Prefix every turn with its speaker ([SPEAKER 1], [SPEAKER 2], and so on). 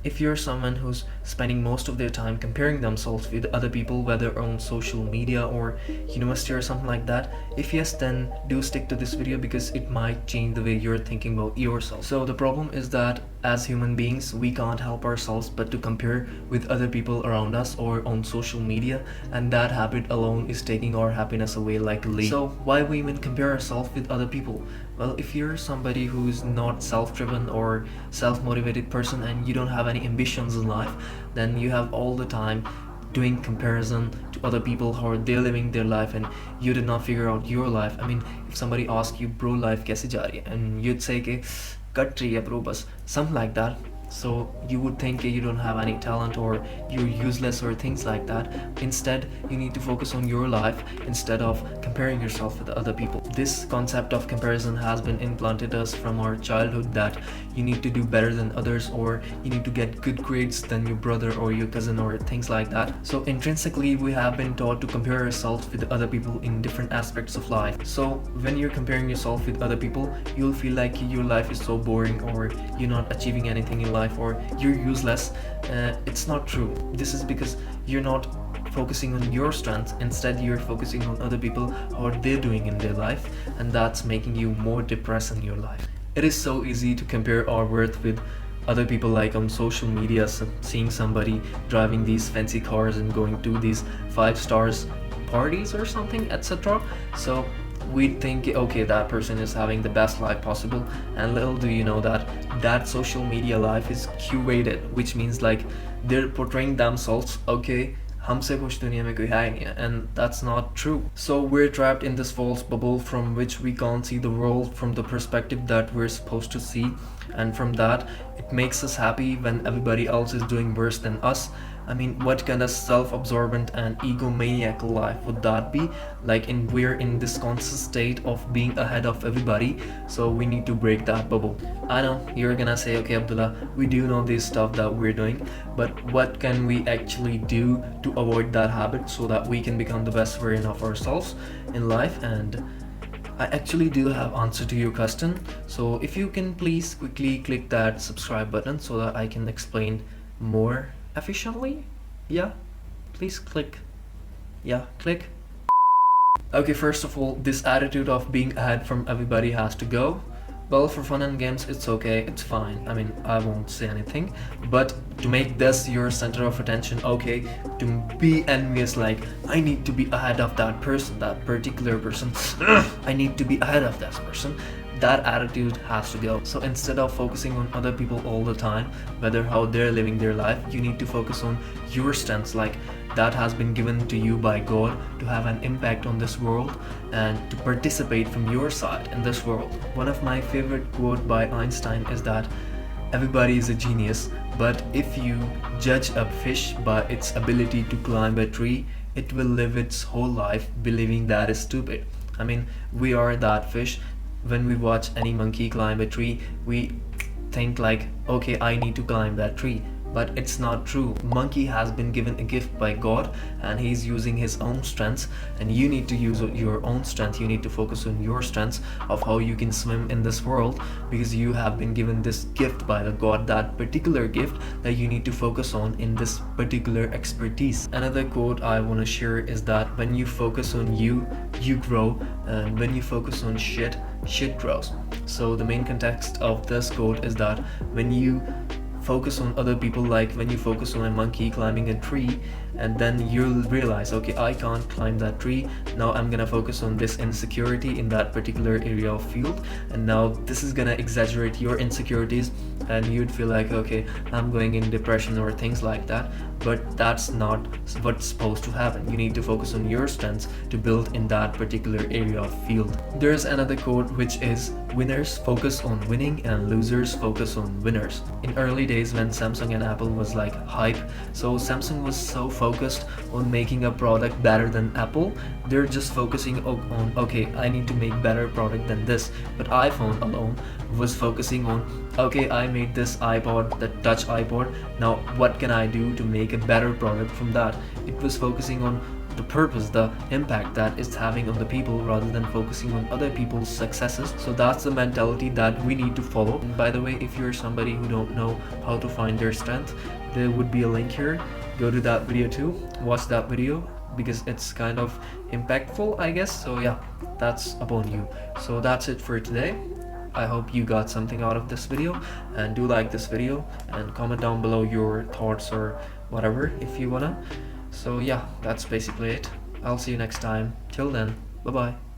[SPEAKER 1] if you're someone who's spending most of their time comparing themselves with other people, whether on social media or university or something like that, if yes, then do stick to this video because it might change the way you're thinking about yourself. So the problem is that as human beings, we can't help ourselves but to compare with other people around us or on social media, and that habit alone is taking our happiness away like a leaf. So why we even compare ourselves with other people? Well, if you're somebody who's not self-driven or self-motivated person and you don't have any ambitions in life, then you have all the time doing comparison to other people, how they're living their life, and you did not figure out your life. I mean, if somebody asks you, bro, life kaise ja rahi hai, and you'd say ke cut rahi hai bro, bas something like that. So you would think you don't have any talent or you're useless or things like that. Instead, you need to focus on your life instead of comparing yourself with other people. This concept of comparison has been implanted us from our childhood, that you need to do better than others or you need to get good grades than your brother or your cousin or things like that. So intrinsically, we have been taught to compare ourselves with other people in different aspects of life. So when you're comparing yourself with other people, you'll feel like your life is so boring or you're not achieving anything in life or you're useless. It's not true. This is because you're not focusing on your strengths. Instead, you're focusing on other people, what they're doing in their life, and that's making you more depressed in your life. It is so easy to compare our worth with other people, like on social media, seeing somebody driving these fancy cars and going to these 5 stars parties or something, etc. So we think, okay, that person is having the best life possible, and little do you know that that social media life is curated, which means like they're portraying themselves, okay, हमसे खुश दुनिया में कोई है नहीं है, and that's not true. So we're trapped in this false bubble from which we can't see the world from the perspective that we're supposed to see, and from that it makes us happy when everybody else is doing worse than us. I mean, what kind of self-absorbent and egomaniacal life would that be? Like, we're in this constant state of being ahead of everybody, so we need to break that bubble. I know you're gonna say, okay, Abdullah, we do know this stuff that we're doing, but what can we actually do to avoid that habit so that we can become the best version of ourselves in life? And I actually do have answer to your question. So if you can please quickly click that subscribe button so that I can explain more efficiently. Yeah, please click. Yeah, click. Okay, first of all, this attitude of being ahead from everybody has to go. Well, for fun and games, it's okay, it's fine. I mean, I won't say anything. But to make this your center of attention, okay, to be envious, like, I need to be ahead of that person, that particular person. I need to be ahead of that person. That attitude has to go. So instead of focusing on other people all the time, whether how they're living their life, you need to focus on your strengths, like that has been given to you by God to have an impact on this world and to participate from your side in this world. One of my favorite quote by Einstein is that everybody is a genius, but if you judge a fish by its ability to climb a tree, it will live its whole life believing that is stupid. I mean, we are that fish. When we watch any monkey climb a tree, we think like, okay, I need to climb that tree. But it's not true. Monkey has been given a gift by God and he's using his own strengths, and you need to use your own strength. You need to focus on your strengths of how you can swim in this world, because you have been given this gift by the God, that particular gift that you need to focus on in this particular expertise. Another quote I want to share is that when you focus on you grow, and when you focus on shit grows. So the main context of this quote is that when you focus on other people, like when you focus on a monkey climbing a tree, and then you'll realize, okay, I can't climb that tree, now I'm gonna focus on this insecurity in that particular area of field, and now this is gonna exaggerate your insecurities, and you'd feel like, okay, I'm going in depression or things like that. But that's not what's supposed to happen. You need to focus on your strengths to build in that particular area of field. There's another quote which is, winners focus on winning and losers focus on winners. In early days when Samsung and Apple was like hype, so Samsung was so focused on making a product better than Apple. They're just focusing on, okay, I need to make better product than this. But iPhone alone was focusing on, okay, I made this iPod, the touch iPod, now what can I do to make a better product from that? It was focusing on the purpose, the impact that it's having on the people rather than focusing on other people's successes. So that's the mentality that we need to follow. And by the way, if you're somebody who don't know how to find their strength, there would be a link here. Go to that video too, watch that video, because it's kind of impactful, I guess. So yeah, that's upon you. So that's it for today. I hope you got something out of this video, and do like this video and comment down below your thoughts or whatever if you wanna. So yeah, that's basically it. I'll see you next time. Till then, bye bye.